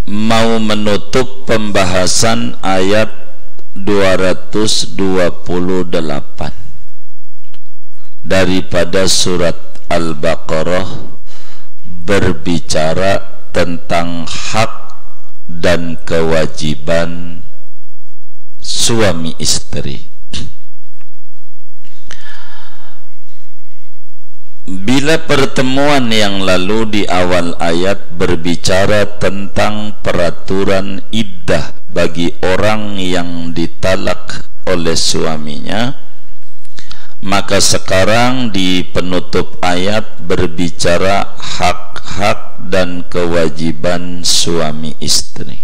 mau menutup pembahasan ayat 228 daripada surat Al-Baqarah, berbicara tentang hak dan kewajiban suami istri. Bila pertemuan yang lalu di awal ayat berbicara tentang peraturan iddah bagi orang yang ditalak oleh suaminya, maka sekarang di penutup ayat berbicara hak-hak dan kewajiban suami istri.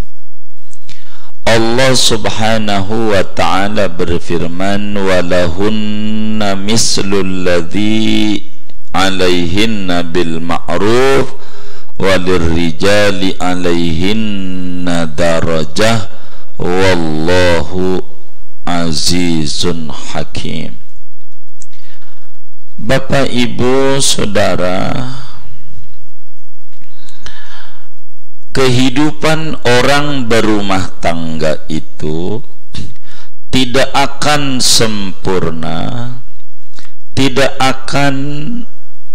Allah subhanahu wa ta'ala berfirman, walahunna mislul ladzi alaihinna bil ma'ruf walirrijali alaihinna darajah wallahu azizun hakim. Bapak, Ibu, Saudara, kehidupan orang berumah tangga itu tidak akan sempurna, tidak akan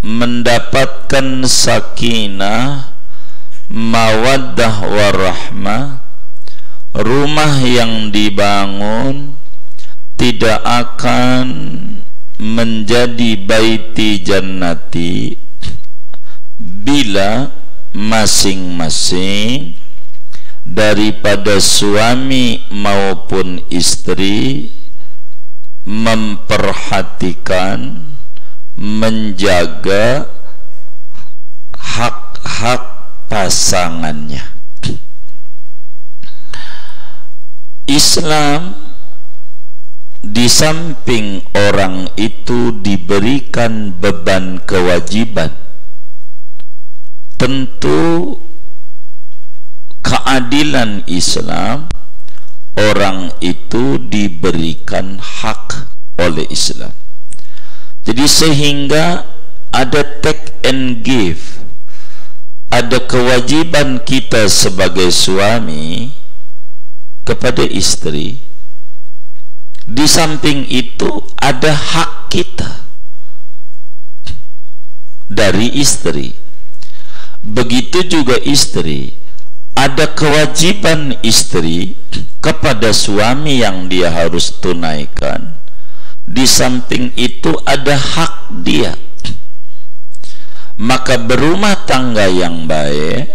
mendapatkan sakinah, mawaddah warahmah. Rumah yang dibangun tidak akan menjadi baiti jannati bila masing-masing daripada suami maupun istri memperhatikan, menjaga hak-hak pasangannya. Islam di samping orang itu diberikan beban kewajiban, tentu keadilan Islam, orang itu diberikan hak oleh Islam. Jadi sehingga ada take and give, ada kewajiban kita sebagai suami kepada istri. Di samping itu ada hak kita dari istri. Begitu juga istri, ada kewajiban istri kepada suami yang dia harus tunaikan. Di samping itu ada hak dia. Maka berumah tangga yang baik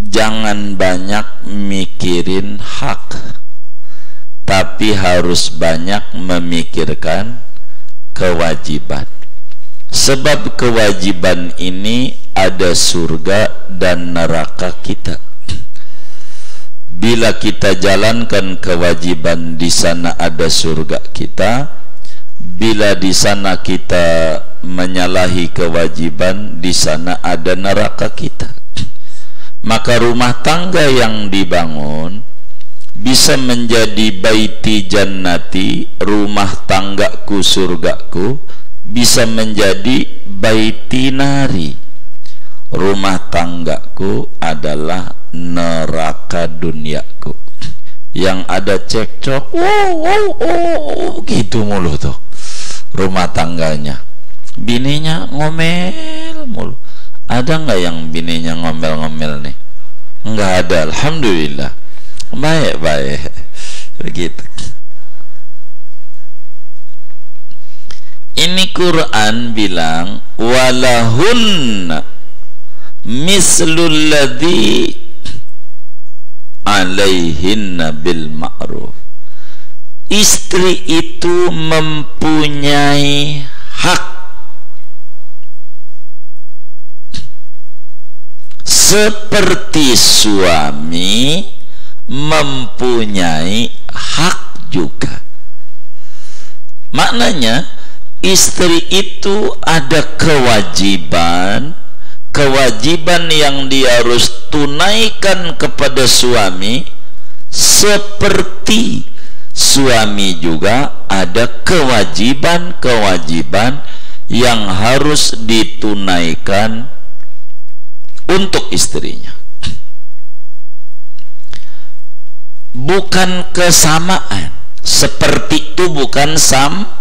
jangan banyak mikirin hak, tapi harus banyak memikirkan kewajiban. Sebab kewajiban ini ada surga dan neraka kita. Bila kita jalankan kewajiban, di sana ada surga kita. Bila di sana kita menyalahi kewajiban, di sana ada neraka kita. Maka rumah tangga yang dibangun bisa menjadi baiti jannati, rumah tanggaku surgaku, bisa menjadi baiti nari, rumah tanggaku adalah neraka duniaku. Yang ada cekcok, gitu mulu tuh rumah tangganya. Bininya ngomel mulu. Ada nggak yang bininya ngomel-ngomel nih? Nggak ada, alhamdulillah. Baik-baik begitu. Ini Quran bilang walahunna mislul ladzi alaihinna bil ma'ruf. Istri itu mempunyai hak seperti suami mempunyai hak juga. Maknanya istri itu ada kewajiban yang dia harus tunaikan kepada suami, seperti suami juga ada kewajiban yang harus ditunaikan untuk istrinya. bukan kesamaan. Seperti itu bukan sama.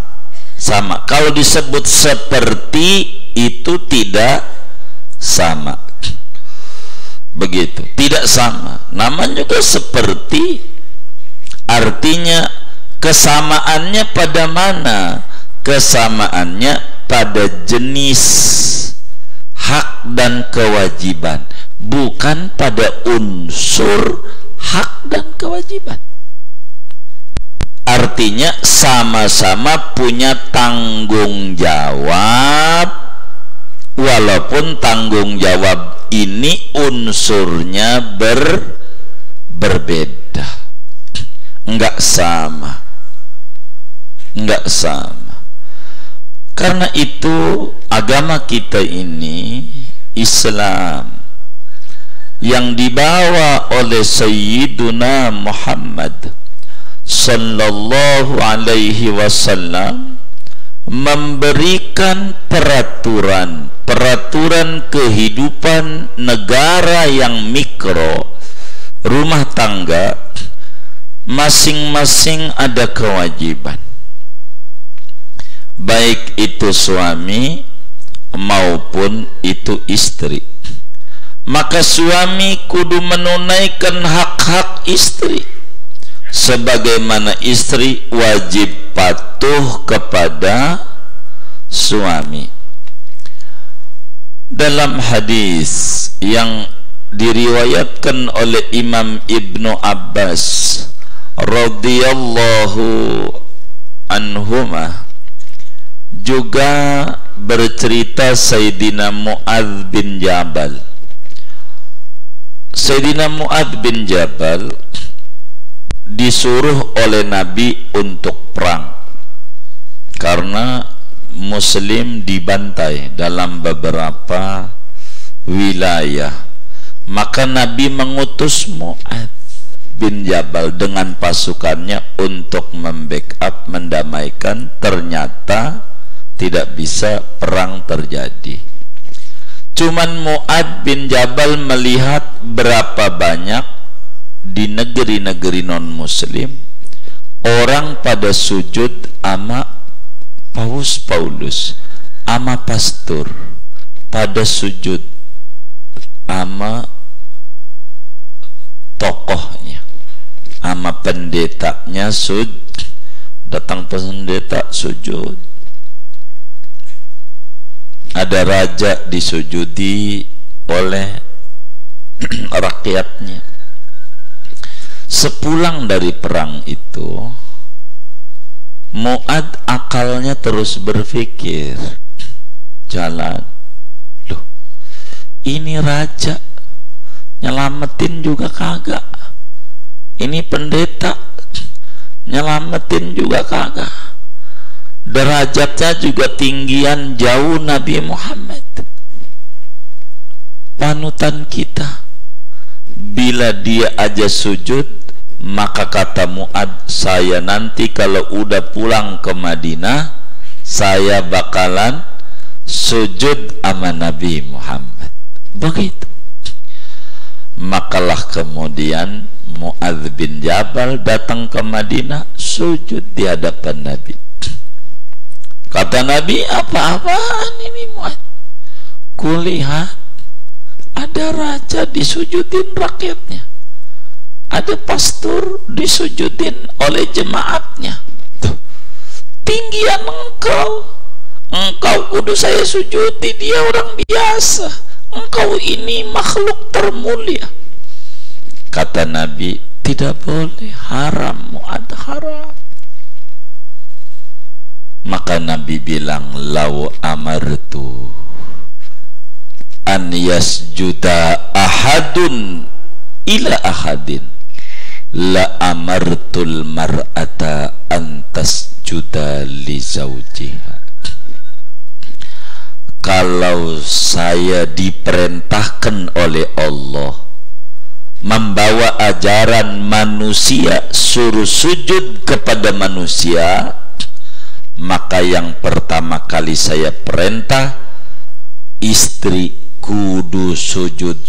Kalau disebut seperti itu tidak sama. Begitu, tidak sama. Namanya juga seperti, artinya kesamaannya pada mana? Kesamaannya pada jenis hak dan kewajiban, bukan pada unsur hak dan kewajiban. Artinya sama-sama punya tanggung jawab, walaupun tanggung jawab ini unsurnya berbeda, enggak sama. Karena itu agama kita ini, Islam, yang dibawa oleh Sayyiduna Muhammad sallallahu alaihi wasallam, memberikan peraturan kehidupan negara yang mikro, rumah tangga, masing-masing ada kewajiban, baik itu suami maupun itu istri. Maka suami kudu menunaikan hak-hak istri, sebagaimana istri wajib patuh kepada suami. Dalam hadis yang diriwayatkan oleh Imam Ibnu Abbas radhiyallahu anhumah, juga bercerita Sayyidina Mu'adz bin Jabal. Sayyidina Mu'adz bin Jabal disuruh oleh Nabi untuk perang karena Muslim dibantai dalam beberapa wilayah. Maka Nabi mengutus Mu'adz bin Jabal dengan pasukannya untuk membackup, mendamaikan. Ternyata tidak bisa perang terjadi. Cuman Mu'adz bin Jabal melihat berapa banyak di negeri-negeri non-muslim orang pada sujud ama Paus Paulus, ama pastor, pada sujud ama tokohnya, ama pendetanya datang pendeta sujud. Ada raja disujudi oleh rakyatnya. Sepulang dari perang itu, Mu'adz akalnya terus berpikir, jalan, loh, ini raja nyelamatin juga kagak, ini pendeta nyelamatin juga kagak, derajatnya juga tinggian jauh Nabi Muhammad, panutan kita. Bila dia aja sujud, maka kata Mu'adz, saya nanti kalau udah pulang ke Madinah, saya bakalan sujud sama Nabi Muhammad. Begitu. Makalah kemudian Mu'adz bin Jabal datang ke Madinah, sujud di hadapan Nabi. Kata Nabi, apa-apaan ini Mu'adz? Kulihat ada raja disujudin rakyatnya, ada pastor disujudin oleh jemaatnya. Tuh, tinggian engkau kudu saya sujudi, dia orang biasa, engkau ini makhluk termulia. Kata Nabi, tidak boleh, haram, Mu'adz, haram. Maka Nabi bilang, lau amartu an yasjuda ahadun ila ahadin la amartul mar'ata antas juda li zawjiha. Kalau saya diperintahkan oleh Allah membawa ajaran manusia, suruh sujud kepada manusia, maka yang pertama kali saya perintah, istri kudu sujud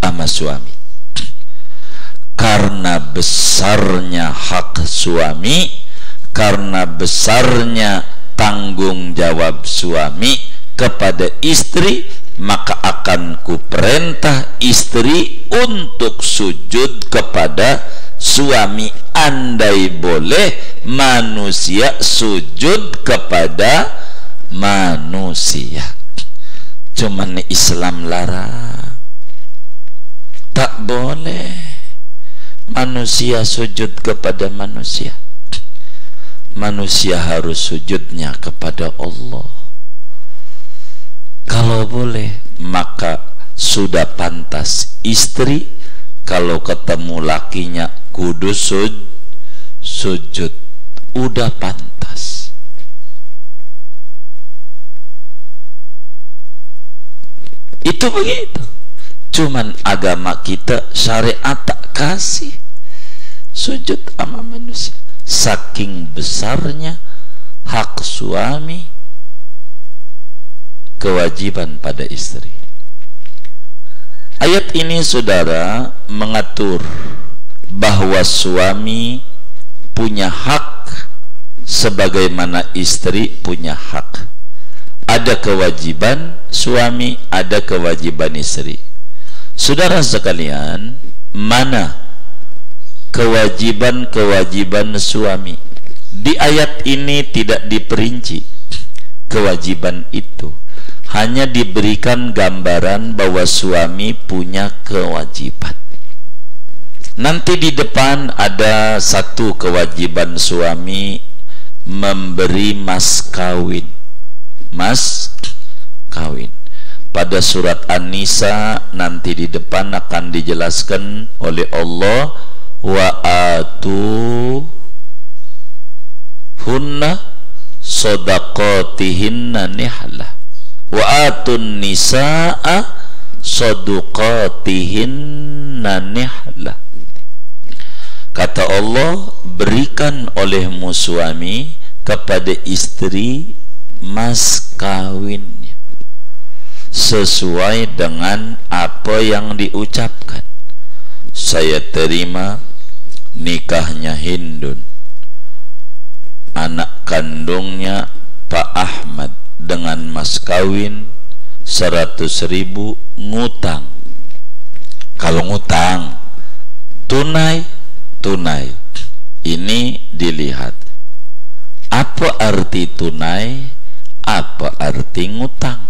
sama suami. karena besarnya hak suami, karena besarnya tanggung jawab suami kepada istri, maka akan kuperintah istri untuk sujud kepada suami. Andai boleh manusia sujud kepada manusia, cuman Islam larang. Tak boleh manusia sujud kepada manusia. Manusia harus sujudnya kepada Allah. Kalau boleh, maka sudah pantas istri kalau ketemu lakinya kudu sujud. Udah pantas. Itu begitu. Cuman agama kita, syariat tak kasih sujud sama manusia. Saking besarnya hak suami, kewajiban pada istri. Ayat ini saudara mengatur bahwa suami punya hak sebagaimana istri punya hak. Ada kewajiban suami, ada kewajiban istri. Saudara sekalian, mana kewajiban-kewajiban suami? Di ayat ini tidak diperinci kewajiban itu, hanya diberikan gambaran bahwa suami punya kewajiban. Nanti di depan ada satu kewajiban suami, memberi mas kawin. Mas kawin. Pada surat An-Nisa nanti di depan akan dijelaskan oleh Allah, wa atu hunna sadaqatihinna nihlah wa atun nisaa sadaqatihinna nihlah. Kata Allah, berikan olehmu suami kepada istri mas kawinnya sesuai dengan apa yang diucapkan. Saya terima nikahnya Hindun, anak kandungnya Pak Ahmad, dengan mas kawin 100.000 ngutang. Kalau ngutang tunai, ini dilihat apa arti tunai, apa arti ngutang.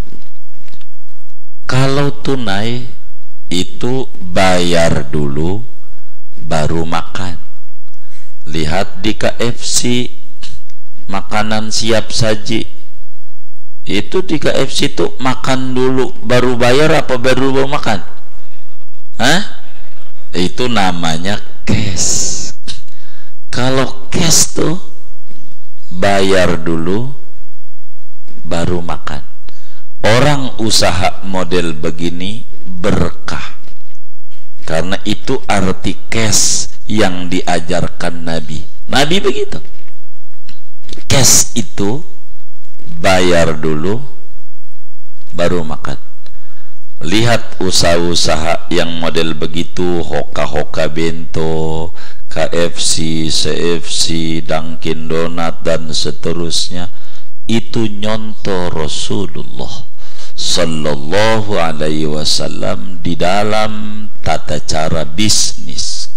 Kalau tunai itu bayar dulu baru makan. Lihat di KFC, makanan siap saji. Itu di KFC itu makan dulu baru bayar apa baru makan? Hah? Itu namanya cash. Kalau cash tuh bayar dulu baru makan. Orang usaha model begini berkah, karena itu arti cash yang diajarkan Nabi. Nabi begitu. Cash itu bayar dulu baru makan. Lihat usaha-usaha yang model begitu, Hoka-Hoka Bento, KFC, CFC, Dunkin Donat dan seterusnya, itu nyontoh Rasulullah Sallallahu Alaihi Wasallam di dalam tata cara bisnis.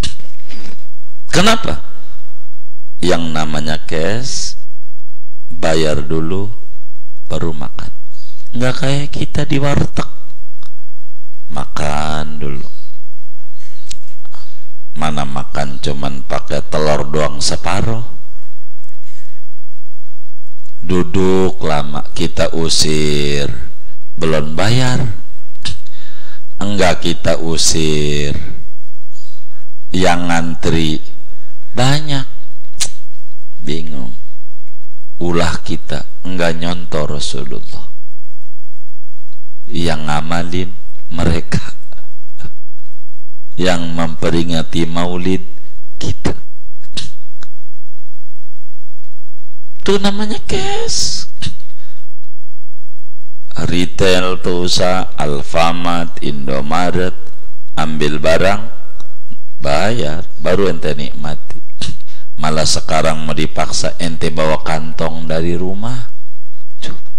Kenapa? Yang namanya cash, bayar dulu baru makan. Nggak kayak kita di warteg, makan dulu. Mana makan cuman pakai telur doang separuh, duduk lama, kita usir, belum bayar. Enggak, kita usir, yang ngantri banyak, bingung. Ulah kita enggak nyontoh Rasulullah, yang ngamalin mereka, yang memperingati maulid kita. Itu namanya cash. Retail tuh usaha, Alfamart, Indomaret, ambil barang bayar baru ente nikmati. Malah sekarang mau dipaksa ente bawa kantong dari rumah. Coba.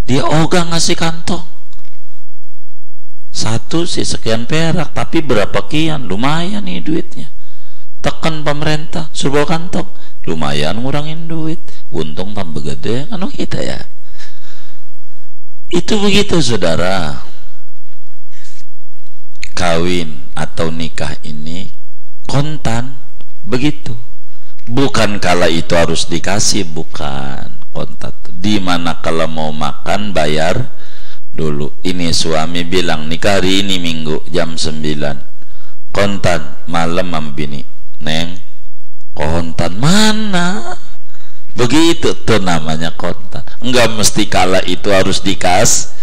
Dia ogah ngasih kantong. Satu sih sekian perak, tapi berapa kian, lumayan nih duitnya. Tekan pemerintah suruh bawa kantong, lumayan ngurangin duit, untung tambah gede kan kita ya. Itu begitu saudara. Kawin atau nikah ini kontan begitu. Bukan kala itu harus dikasih, bukan kontan. Dimana kalau mau makan bayar dulu. Ini suami bilang nikah hari ini Minggu jam 9, kontan malam membini, neng kontan mana? Begitu tuh namanya kontan. Enggak mesti kala itu harus dikas.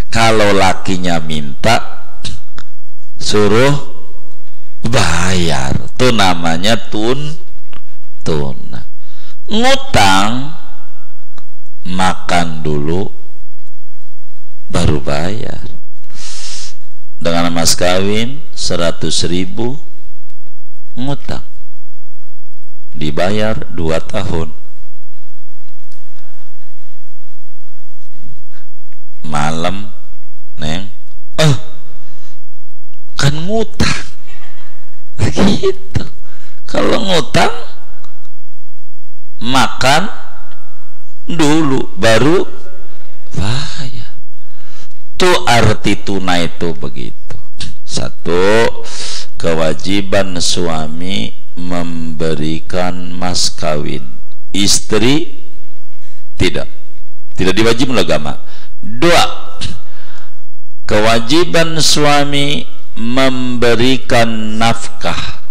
Kalau lakinya minta suruh bayar, tuh namanya tunai. Ngutang makan dulu baru bayar. Dengan mas kawin 100.000 ngutang dibayar 2 tahun. Malam neng kan ngutang gitu. Kalau ngutang makan dulu baru bayar. Tuh arti tunai itu begitu. Satu, kewajiban suami memberikan mas kawin. Istri tidak diwajibkan agama. 2, kewajiban suami memberikan nafkah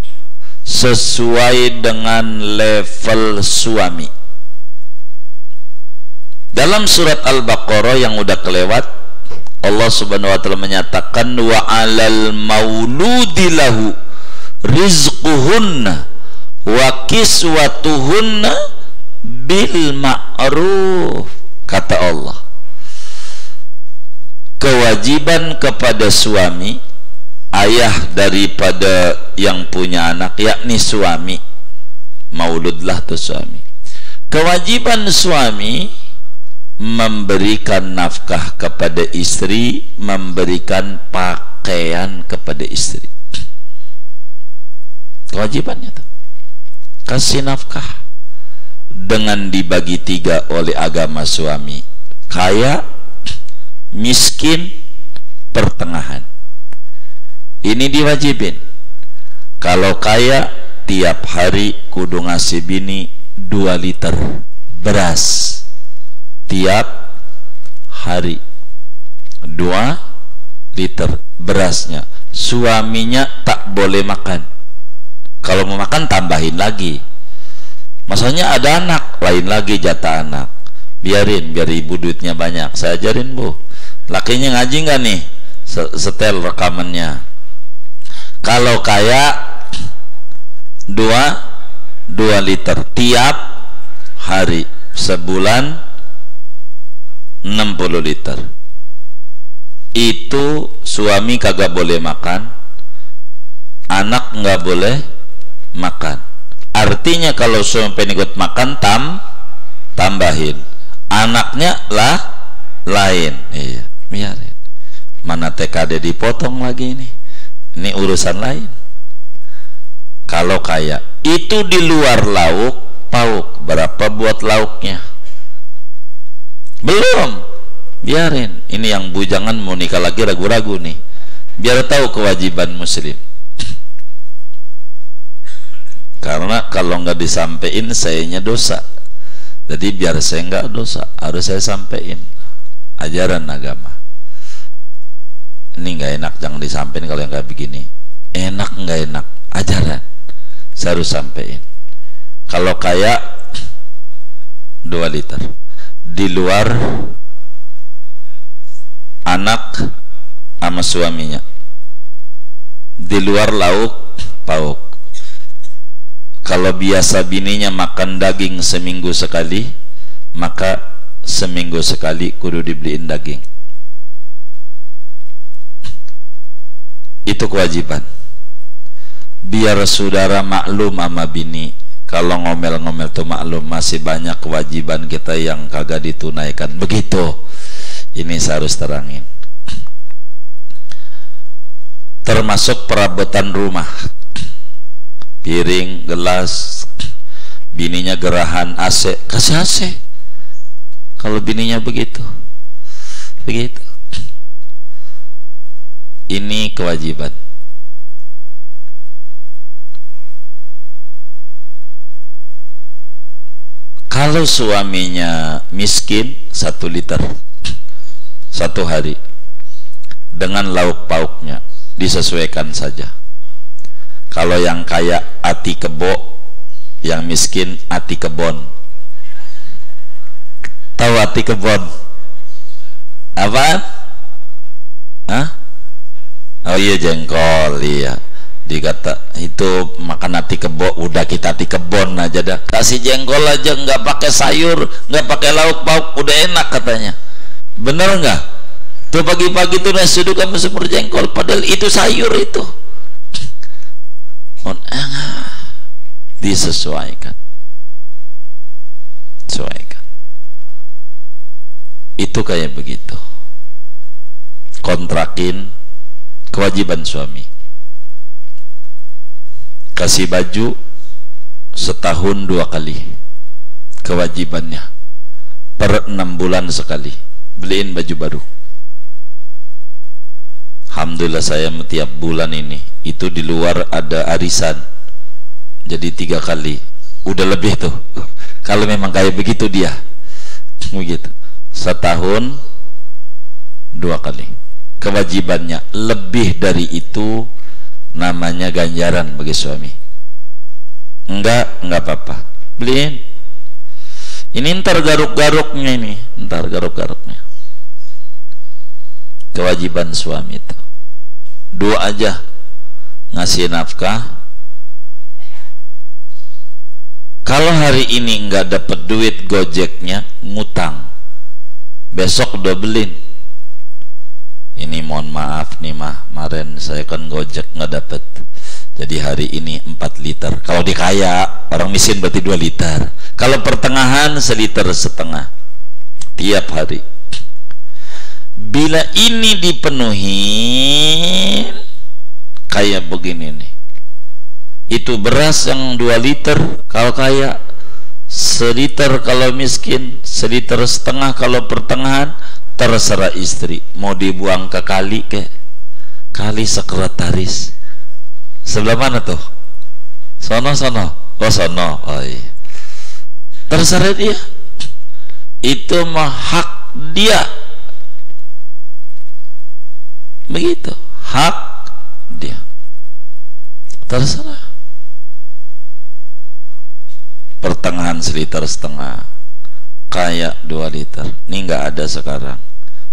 sesuai dengan level suami. Dalam surat Al-Baqarah yang udah kelewat, Allah Subhanahu wa taala menyatakan wa 'alal mauludi lahu rizquhunna wa kiswatuhunna bil ma'ruf. Kata Allah, kewajiban kepada suami, ayah daripada yang punya anak, yakni suami, mauludlah tuh suami. Kewajiban suami memberikan nafkah kepada istri, memberikan pakaian kepada istri. Kewajibannya tuh kasih nafkah dengan dibagi 3 oleh agama suami: kaya, miskin, pertengahan. Ini diwajibin. Kalau kaya, tiap hari kudu ngasih bini 2 liter beras tiap hari. 2 liter berasnya. Suaminya tak boleh makan. Kalau mau makan tambahin lagi. Maksudnya ada anak, lain lagi jatah anak. Biarin, biar ibu duitnya banyak. Saya ajarin bu. Lakinya ngaji nggak nih? Setel rekamannya. Kalau kaya 2 liter tiap hari, sebulan 60 liter. Itu suami kagak boleh makan, anak nggak boleh makan. Artinya kalau suami pengen ikut makan, tambahin. Anaknya lah lain. Iya, biarin. Mana TKD dipotong lagi ini. Ini urusan lain. Kalau kaya itu di luar lauk pauk, berapa buat lauknya? Belum. Biarin. Ini yang bujangan mau nikah lagi ragu-ragu nih. Biar tahu kewajiban muslim. Karena kalau nggak disampaikan sayanya dosa. Jadi biar saya nggak dosa, harus saya sampaikan ajaran agama. Ini nggak enak, jangan disampaikan kalau yang kayak begini. Enak nggak enak, ajaran saya harus sampaikan. Kalau kaya 2 liter, di luar anak sama suaminya, di luar lauk pauk. Kalau biasa bininya makan daging seminggu sekali, maka seminggu sekali kudu dibeliin daging. Itu kewajiban. biar saudara maklum sama bini, kalau ngomel-ngomel tuh maklum masih banyak kewajiban kita yang kagak ditunaikan. Begitu. Ini saya harus terangin. Termasuk perabotan rumah, piring, gelas. Bininya gerahan AC, kasih AC. Kalau bininya begitu. Ini kewajiban. Kalau suaminya miskin, 1 liter 1 hari dengan lauk pauknya disesuaikan saja. Kalau yang kaya ati kebo, yang miskin ati kebon. Tahu ati kebon? Apaan? Hah? Oh iya, jengkol. Iya, dikata itu makan ati kebo, udah kita ati kebon aja dah, kasih jengkol aja, nggak pakai sayur, nggak pakai lauk pauk, udah enak katanya. Bener nggak? Tuh pagi-pagi tuh nasi uduk sama semur jengkol, padahal itu sayur itu. Disesuaikan. Itu kayak begitu. Kontrakin kewajiban suami. Kasih baju setahun 2 kali kewajibannya, per 6 bulan sekali beliin baju baru. Alhamdulillah saya tiap bulan ini, itu di luar ada arisan, jadi 3 kali, udah lebih tuh. Kalau memang kayak begitu dia begitu, setahun 2 kali kewajibannya. Lebih dari itu namanya ganjaran bagi suami. Enggak apa-apa, beliin. Ini ntar garuk-garuknya, kewajiban suami itu. 2 aja, ngasih nafkah. Kalau hari ini enggak dapat duit gojeknya, ngutang, besok dobelin. Ini mohon maaf nih mah, kemarin saya kan gojek nggak dapet, jadi hari ini 4 liter. Kalau di kaya, orang miskin berarti 2 liter. Kalau pertengahan 1,5 liter tiap hari. Bila ini dipenuhi kayak begini nih, itu beras yang 2 liter kalau kaya, 1 liter kalau miskin, 1,5 liter kalau pertengahan. Terserah istri mau dibuang ke kali, kali sekretaris sebelah mana tuh, sono oh sono, oh iya, terserah dia, itu mah hak dia, begitu, hak dia, terserah. Pertengahan 1,5 liter, kayak 2 liter. Ini nggak ada sekarang,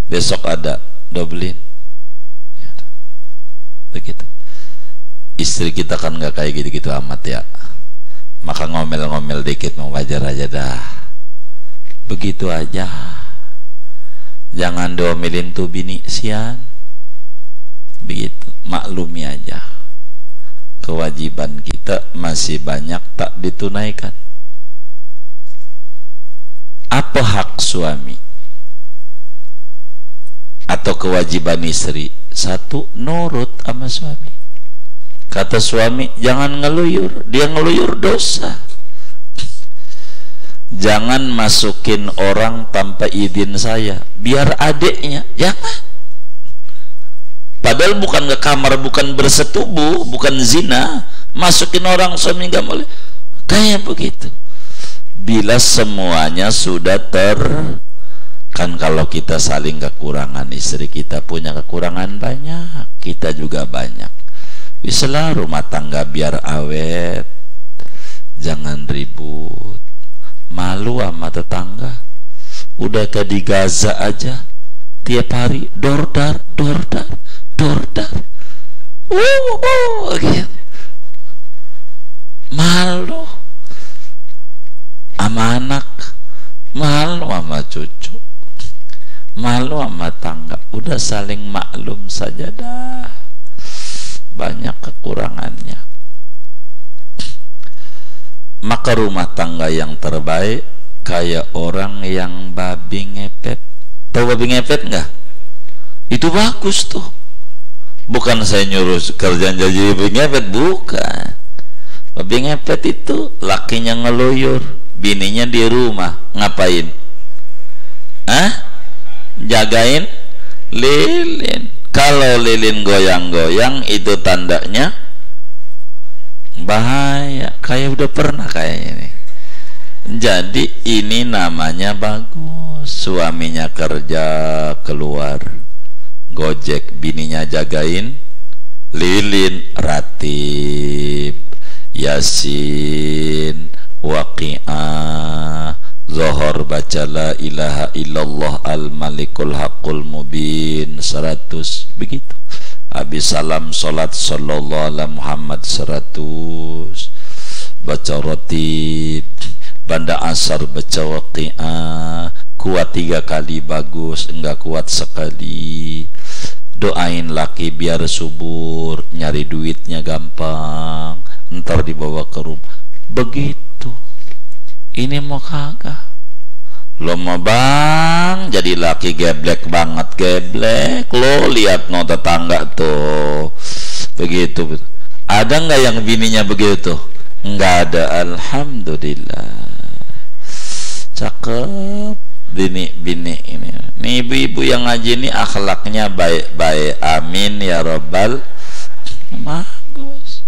besok ada, dobelin. Begitu. Istri kita kan nggak kayak gitu-gitu amat ya, maka ngomel-ngomel dikit mau wajar aja dah. Begitu aja. Jangan domelin tuh bini sian. Begitu, maklumi aja. Kewajiban kita masih banyak tak ditunaikan. Apa hak suami atau kewajiban istri? 1, nurut sama suami. Kata suami, jangan ngeluyur, dia ngeluyur dosa. Jangan masukin orang tanpa izin saya, biar adiknya, jangan. Padahal bukan ke kamar, bukan bersetubuh, bukan zina, masukin orang suami nggak boleh. Kayak begitu. Bila semuanya sudah kan kalau kita saling kekurangan, istri kita punya kekurangan banyak, kita juga banyak. Bisalah rumah tangga biar awet, jangan ribut, malu sama tetangga. Udah kayak di Gaza aja, tiap hari dordar, gitu. Malu sama anak, malu sama cucu, malu sama tangga. Udah saling maklum saja dah, banyak kekurangannya. Maka rumah tangga yang terbaik kayak orang yang babi ngepet. Tahu babi ngepet nggak? Itu bagus tuh. Bukan saya nyuruh kerjaan jadi babi ngepet, bukan. Babi ngepet itu lakinya ngeluyur, bininya di rumah ngapain? Jagain lilin. Kalau lilin goyang-goyang itu tandanya bahaya. Kayak udah pernah kayak ini. Jadi ini namanya bagus. Suaminya kerja keluar gojek, bininya jagain lilin, ratib, yasin, waqi'ah, zuhur baca la ilaha illallah al-malikul haqqul mubin 100, begitu. Habis salam salat sallallahu ala Muhammad 100, baca ratib, banda asar baca waqi'ah, kuat 3 kali bagus, enggak kuat sekali. Doain laki biar subur, nyari duitnya gampang, ntar dibawa ke rumah. Begitu. Ini mau kagak? Lo mau bang jadi laki geblek banget, geblek. Lo lihat no tetangga tuh begitu. Ada nggak yang bininya begitu? Nggak ada. Alhamdulillah, cakep bini ini. Nih ibu-ibu yang ngaji ini akhlaknya baik-baik. Amin ya rabbal. Bagus.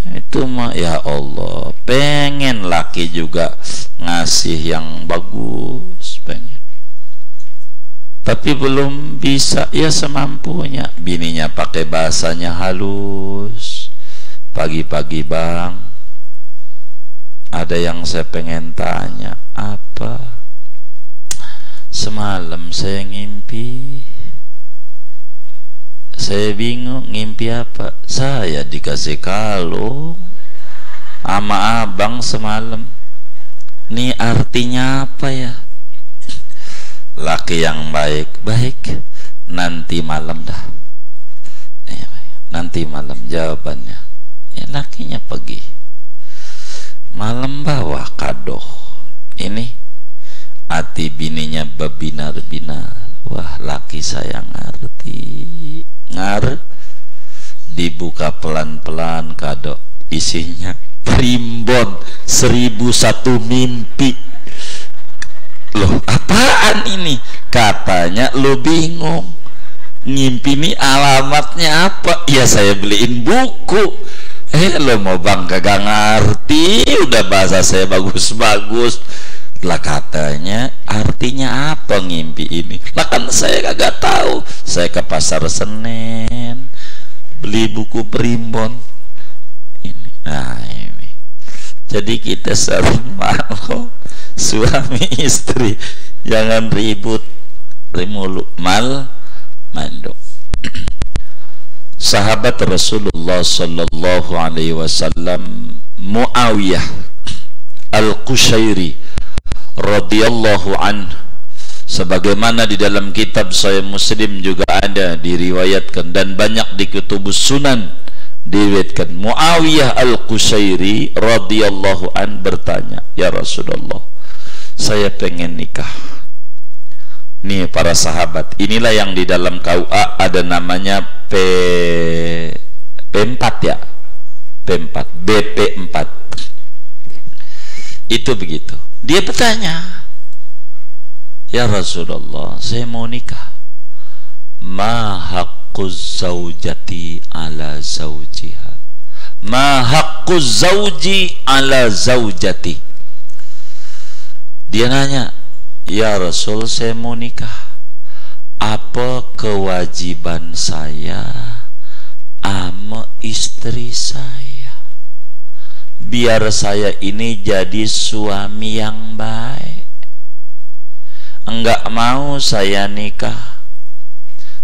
Itu mah ya Allah, pengen laki juga ngasih yang bagus, pengen. Tapi belum bisa, ya semampunya. Bininya pakai bahasanya halus. Pagi-pagi bang, ada yang saya pengen tanya. Apa? Semalam saya ngimpi. Saya bingung ngimpi apa. Saya dikasih kalung sama abang semalam. Ini artinya apa ya? Laki yang baik-baik nanti malam dah. Nanti malam jawabannya. Ya, lakinya pergi. Malam bawa kado. Ini hati bininya berbinar-binar. Wah, laki saya ngerti. Dibuka pelan-pelan kado, isinya primbon 1001 mimpi. Loh, apaan ini? Katanya lo bingung ngimpi ini alamatnya apa? Ya saya beliin buku. Lo mau bang kagak ngerti, udah bahasa saya bagus-bagus lah. Katanya artinya apa ngimpi ini? Lah kan saya kagak tahu. Saya ke pasar Senen beli buku primbon ini. Nah ini, jadi kita sering malu suami istri jangan ribut mulu, mandok. Sahabat Rasulullah sallallahu alaihi wasallam Muawiyah Al-Qushairi radhiyallahu anhu, sebagaimana di dalam kitab Sahih Muslim juga ada diriwayatkan dan banyak di kutubus sunan diriwayatkan. Muawiyah Al-Qushairi radhiyallahu anhu bertanya, ya Rasulullah, saya pengen nikah. Nih para sahabat, inilah yang di dalam KUA ada namanya P4 ya, P4, BP4 itu begitu. Dia bertanya, ya Rasulullah, saya mau nikah. Ma haqquz zaujati ala zaujiha, ma haqquz zauji ala zaujati. Dia nanya, ya Rasul, saya mau nikah, apa kewajiban saya sama istri saya biar saya ini jadi suami yang baik? Enggak mau saya nikah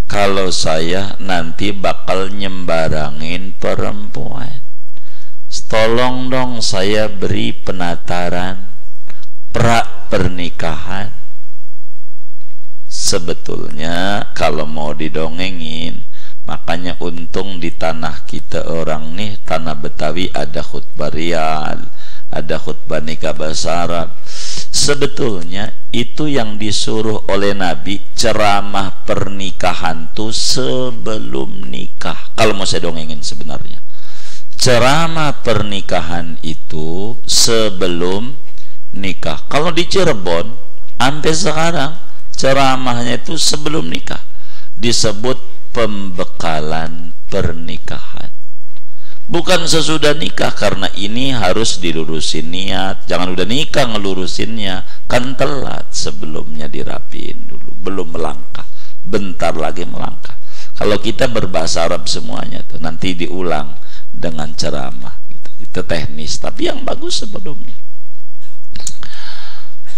kalau saya nanti bakal nyembarangin perempuan. Tolong dong saya beri penataran pra pernikahan. Sebetulnya kalau mau didongengin, makanya untung di tanah kita orang nih, tanah Betawi, ada khutbah riyal, ada khutbah nikah bahasa Arab. Sebetulnya itu yang disuruh oleh Nabi, ceramah pernikahan tuh sebelum nikah. Kalau mau saya dongengin sebenarnya, ceramah pernikahan itu sebelum nikah. Kalau di Cirebon sampai sekarang ceramahnya itu sebelum nikah, disebut pembekalan pernikahan, bukan sesudah nikah. Karena ini harus dilurusin niat. Jangan udah nikah ngelurusinnya, kan telat. Sebelumnya dirapiin dulu, belum melangkah, bentar lagi melangkah. Kalau kita berbahasa Arab semuanya tuh nanti diulang dengan ceramah gitu. Itu teknis, tapi yang bagus sebelumnya.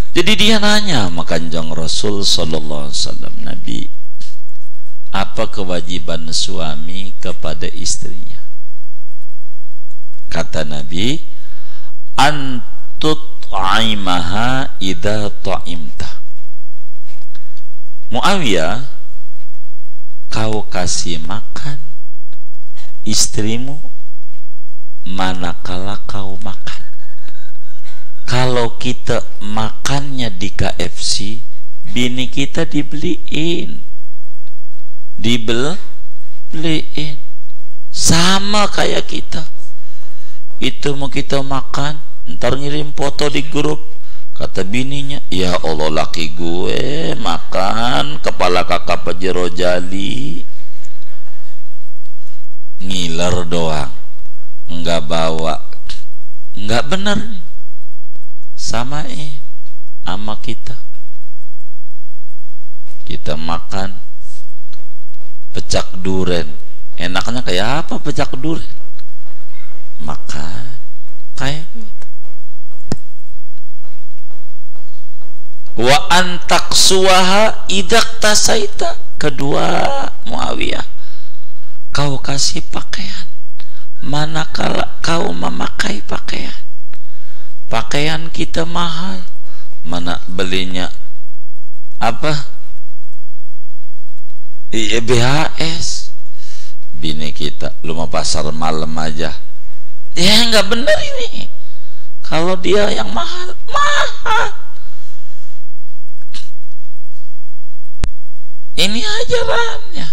Jadi dia nanya sama Kanjeng Rasul sallallahu alaihi wasallam, Nabi, apa kewajiban suami kepada istrinya? Kata Nabi, antut'imaha idza ta'imta. Muawiyah, kau kasih makan istrimu manakala kau makan. Kalau kita makannya di KFC, bini kita dibeliin, sama kayak kita. Itu mau kita makan, ntar ngirim foto di grup, kata bininya, ya Allah laki gue makan kepala kakap Pajero Jali, ngiler doang, nggak bawa, nggak bener nih. Samain sama kita makan pecak duren, enaknya kayak apa pecak duren? Makan kayak gitu. Wa antak suaha idak tasaita. Kedua, Muawiyah, kau kasih pakaian manakala kau memakai pakaian. Pakaian kita mahal, mana belinya apa? BHS. Bini kita, lu mau pasar malam aja. Ya nggak bener ini. Kalau dia yang mahal. Ini ajarannya.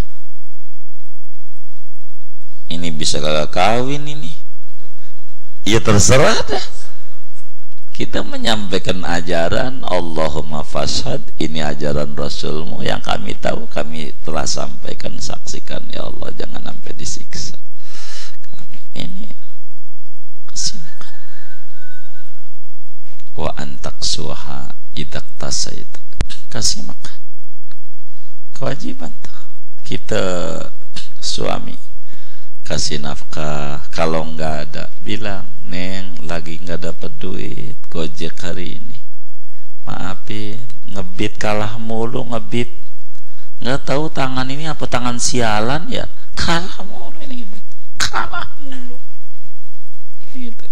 Ini bisa kagak kawin ini. Ya terserah dah. Kita menyampaikan ajaran Allahumma fashhad, ini ajaran Rasulmu yang kami tahu, kami telah sampaikan, saksikan ya Allah, jangan sampai disiksa kami. Ini kasih makan. Wa antak suha idak tasait, kasih makan. Kewajiban tuh kita suami kasih nafkah. Kalau nggak ada, bilang, Neng lagi nggak dapat duit Gojek hari ini, maafin, ngebit kalah mulu, ngebit, nggak tahu tangan ini apa tangan sialan ya, kalah mulu ini, kalah mulu gitu.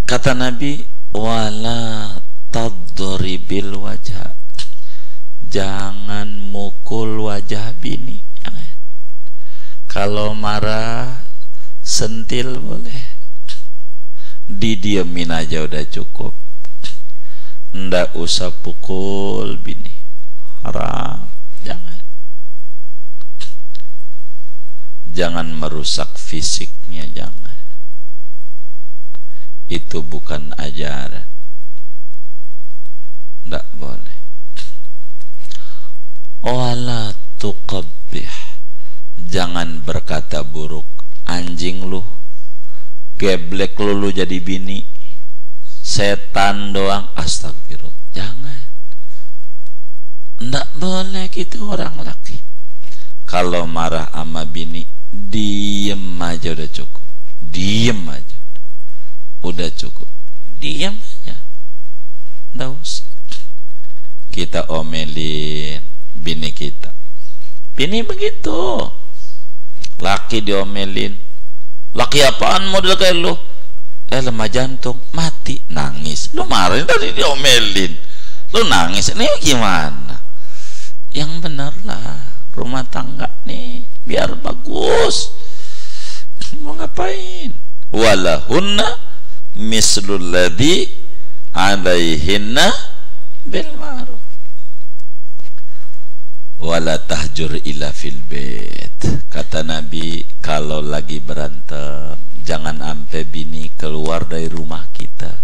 Kata Nabi, wala tadribil wajah, jangan mukul wajah bini. Jangan. Kalau marah sentil boleh, didiemin aja udah cukup, ndak usah pukul bini, haram. Jangan merusak fisiknya, jangan. Itu bukan ajaran, ndak boleh. Wala tuqabbih, jangan berkata buruk, anjing lu, geblek lu jadi bini, setan doang, astagfirullah. Jangan, ndak boleh gitu orang laki. Kalau marah sama bini, diem aja udah cukup, diem aja udah cukup, diem aja, ndak usah kita omelin bini kita. Bini begitu, laki diomelin, laki apaan model kayak lu, lemah jantung, mati, nangis. Lu marah tadi diomelin, lu nangis, ini gimana? Yang benar lah, rumah tangga nih biar bagus. Mau ngapain? Walahunna mislul ladzi 'alaihinna bil ma'ruf. Wala tahjur illa fil bait. Kata Nabi, kalau lagi berantem jangan ampe bini keluar dari rumah kita,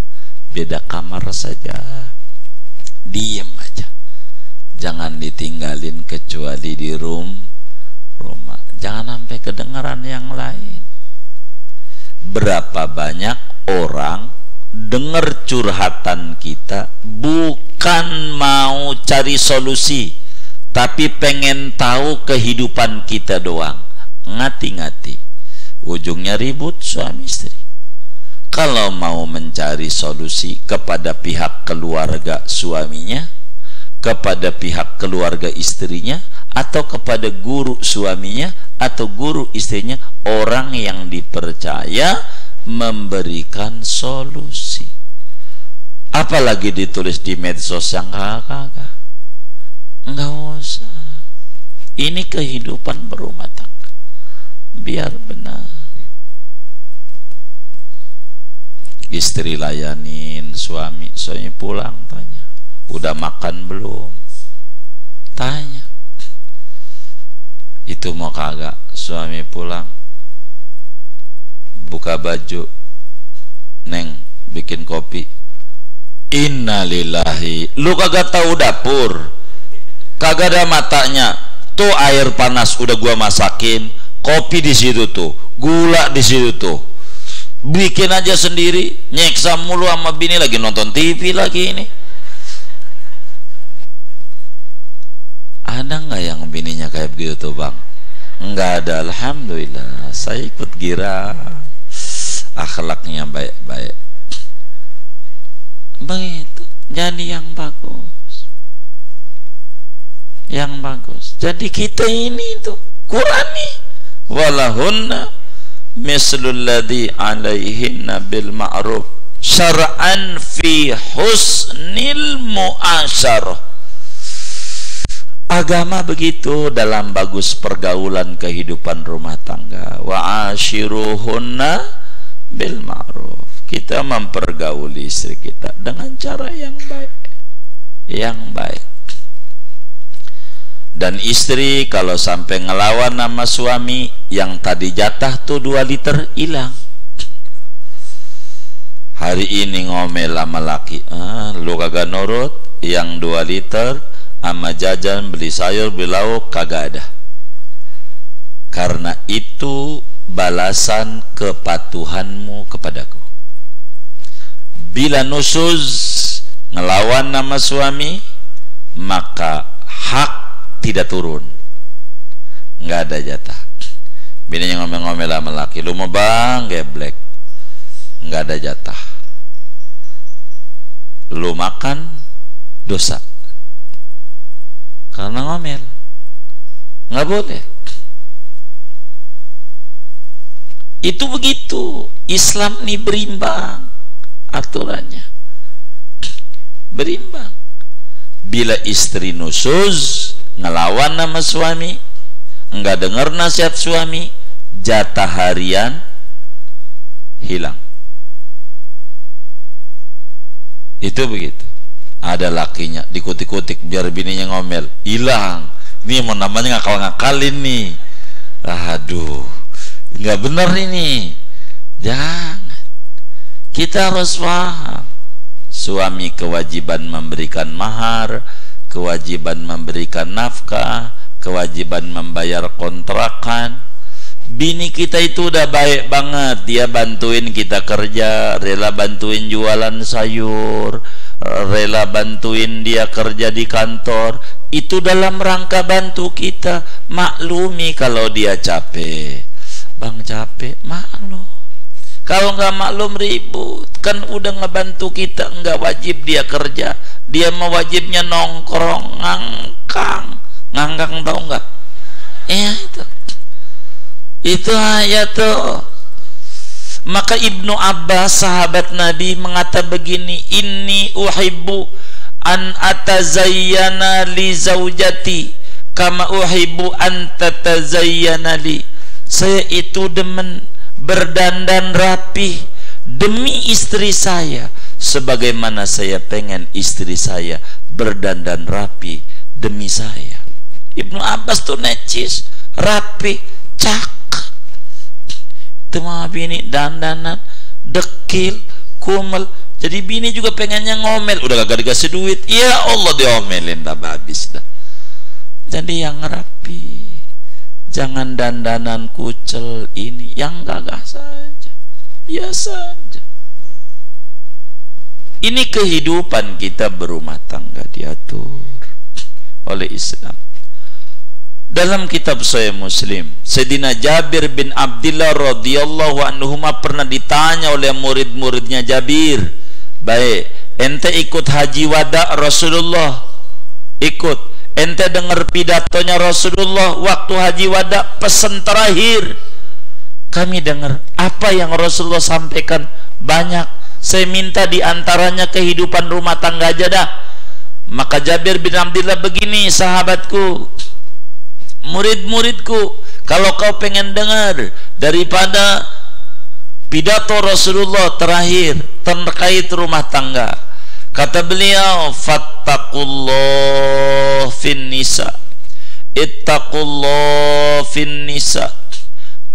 beda kamar saja, diem aja, jangan ditinggalin kecuali di rumah, jangan sampai kedengaran yang lain. Berapa banyak orang dengar curhatan kita bukan mau cari solusi, tapi pengen tahu kehidupan kita doang, ngati-ngati, ujungnya ribut suami istri. Kalau mau mencari solusi kepada pihak keluarga suaminya, kepada pihak keluarga istrinya, atau kepada guru suaminya atau guru istrinya, orang yang dipercaya memberikan solusi. Apalagi ditulis di medsos yang kagak. Enggak usah. Ini kehidupan berumah tangga, biar benar. Istri layanin suami pulang tanya, udah makan belum? Tanya. Itu mau kagak, suami pulang buka baju, neng bikin kopi. Innalillahi, lu kagak tahu dapur, kagak ada matanya. Tuh air panas udah gua masakin, kopi di situ tuh, gula di situ tuh, bikin aja sendiri. Nyeksa mulu sama bini, lagi nonton TV lagi ini. Ada nggak yang bininya kayak begitu tuh bang? Nggak ada. Alhamdulillah, saya ikut gira, akhlaknya baik-baik. Begitu, jadi yang bagus, yang bagus. Jadi kita ini tuh Qurani, walahunna mislul ladzi 'alaihinna bil ma'ruf syar'an fi husnil mu'asyarah. Agama begitu dalam bagus pergaulan kehidupan rumah tangga. Wa ashiruhunna bil ma'ruf. Kita mempergauli istri kita dengan cara yang baik, yang baik. Dan istri kalau sampai ngelawan sama suami, yang tadi jatah tuh 2 liter hilang. Hari ini ngomel sama laki, lu kagak nurut, yang 2 liter sama jajan, beli sayur, beli lauk, kagak ada. Karena itu balasan kepatuhanmu kepadaku. Bila nusuz, ngelawan nama suami, maka hak tidak turun, nggak ada jatah. Bininya ngomel-ngomel sama laki, lu mau bang geblek, nggak ada jatah. Lu makan dosa karena ngomel, nggak boleh. Itu begitu. Islam ini berimbang aturannya, berimbang. Bila istri nusuz, ngelawan sama suami, nggak dengar nasihat suami, jatah harian hilang. Itu begitu. Ada lakinya dikutik-kutik biar bininya ngomel, hilang. Ini mau namanya ngakal-ngakalin nih. Aduh, nggak bener ini. Jangan. Kita harus paham, suami kewajiban memberikan mahar, kewajiban memberikan nafkah, kewajiban membayar kontrakan. Bini kita itu udah baik banget, dia bantuin kita kerja, rela bantuin jualan sayur, rela bantuin dia kerja di kantor. Itu dalam rangka bantu kita. Maklumi kalau dia capek, bang capek, maklum. Kalau nggak maklum ribut. Kan udah ngebantu kita, nggak wajib dia kerja, dia mau wajibnya nongkrong, ngangkang tahu nggak? Ya itu ayat tuh. Maka Ibnu Abbas sahabat Nabi mengata begini, inni uhibbu an atazayyana li zaujati kama uhibbu an tatazayyana li, saya itu demen berdandan rapi demi istri saya sebagaimana saya pengen istri saya berdandan rapi demi saya. Ibnu Abbas tuh necis, rapi, cakep. Itu mah bini dandanan dekil, kumel. Jadi bini juga pengennya ngomel, udah kagak dikasih duit, ya Allah diomelin dah habis dah. Jadi yang rapi, jangan dandanan kucel ini, yang gagah saja, biasa aja. Ini kehidupan kita berumah tangga diatur oleh Islam. Dalam kitab Sahih Muslim, Sayyidina Jabir bin Abdullah radhiyallahu anhuma pernah ditanya oleh murid-muridnya Jabir, baik, ente ikut haji wada Rasulullah? Ikut. Ente dengar pidatonya Rasulullah waktu haji wada, pesan terakhir? Kami dengar. Apa yang Rasulullah sampaikan? Banyak. Saya minta diantaranya kehidupan rumah tangga aja dah. Maka Jabir bin Abdullah begini, sahabatku, murid-muridku, kalau kau pengen dengar daripada pidato Rasulullah terakhir terkait rumah tangga, kata beliau, fattaqullah fin nisa, ittaqullah fin nisa,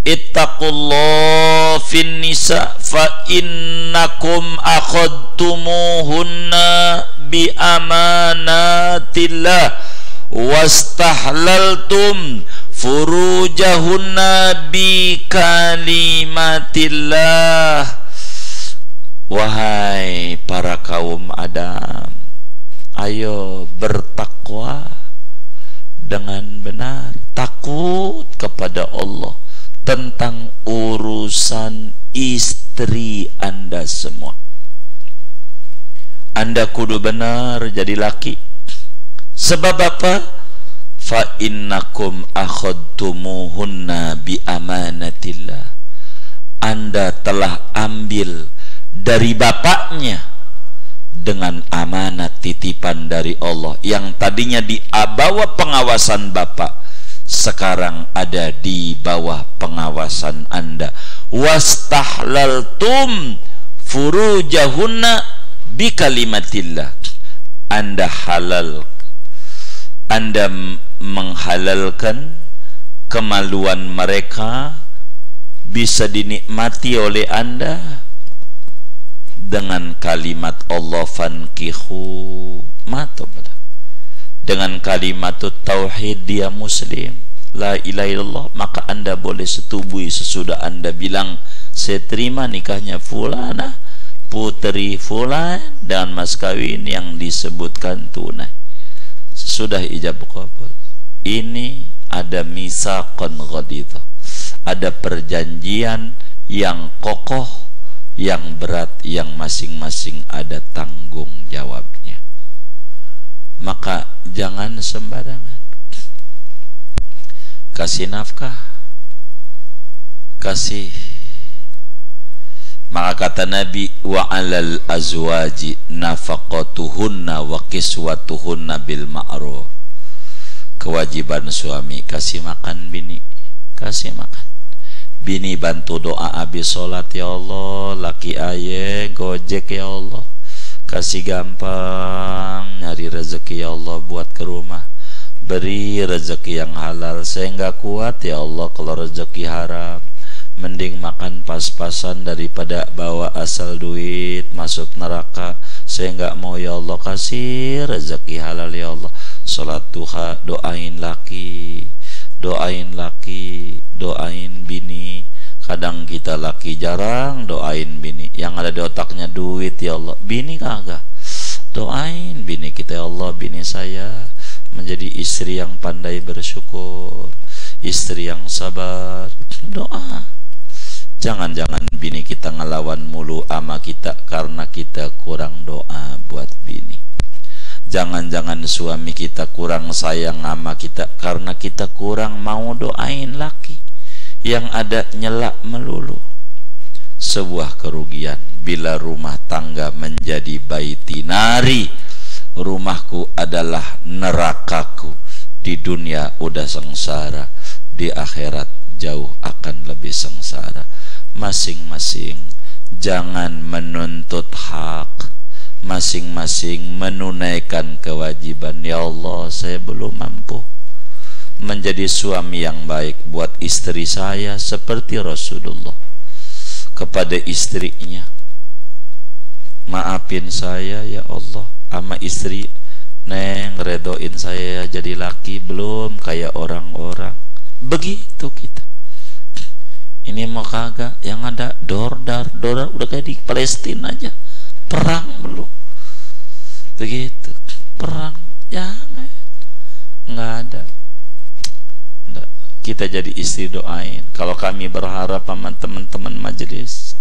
ittaqullah fin nisa, fa innakum akhadtumuhunna bi amanatillah wastahlaltum furujahunna bi kalimatillah. Wahai para kaum Adam, ayo bertakwa dengan benar, takut kepada Allah tentang urusan istri Anda semua. Anda kudu benar jadi laki. Sebab apa? Fa innakum akhadtumuhunna bi amanatillah. Anda telah ambil dari bapaknya dengan amanat titipan dari Allah yang tadinya di bawah pengawasan bapak, sekarang ada di bawah pengawasan Anda. Wastahlaltum furujahunna bi kalimatillah. Anda menghalalkan kemaluan mereka bisa dinikmati oleh Anda dengan kalimat Allah, fankihu matoblah, dengan kalimat tauhid dia muslim, la ilaha illallah, maka Anda boleh setubui sesudah Anda bilang, saya terima nikahnya fulana, putri fulan, dan mas kawin yang disebutkan tunai. Sesudah ijab qabul, ini ada misaqan ghadidha, ada perjanjian yang kokoh, yang berat, yang masing-masing ada tanggung jawabnya. Maka jangan sembarangan kasih nafkah, kasih. Maka kata Nabi, wa 'alal azwaji nafaqatuhunna wa kiswatuhunna bil ma'ruf. Kewajiban suami kasih makan bini, kasih makan. Bini bantu doa habis sholat, ya Allah, laki aye gojek ya Allah, kasih gampang nyari rezeki ya Allah buat ke rumah, beri rezeki yang halal. Saya nggak kuat ya Allah kalau rezeki haram, mending makan pas-pasan daripada bawa asal duit masuk neraka. Saya nggak mau ya Allah, kasih rezeki halal ya Allah. Sholat duha doain laki, doain laki, doain bini. Kadang kita laki jarang doain bini, yang ada di otaknya duit ya Allah, bini kagak. Doain bini kita ya Allah, bini saya menjadi istri yang pandai bersyukur, istri yang sabar. Doa. Jangan-jangan bini kita ngelawan mulu ama kita karena kita kurang doa buat bini. Jangan-jangan suami kita kurang sayang sama kita karena kita kurang mau doain laki, yang ada nyelak melulu. Sebuah kerugian bila rumah tangga menjadi baiti nari. Rumahku adalah nerakaku, di dunia udah sengsara, di akhirat jauh akan lebih sengsara. Masing-masing jangan menuntut hak, masing-masing menunaikan kewajiban. Ya Allah, saya belum mampu menjadi suami yang baik buat istri saya seperti Rasulullah kepada istrinya. Maafin saya ya Allah, sama istri, neng redoin saya jadi laki belum kayak orang-orang. Begitu kita. Ini mau kagak, yang ada dordar udah kayak di Palestina aja, perang belum. Begitu, perang jangan, nggak ada. Nggak. Kita jadi istri doain. Kalau kami berharap sama teman-teman majelis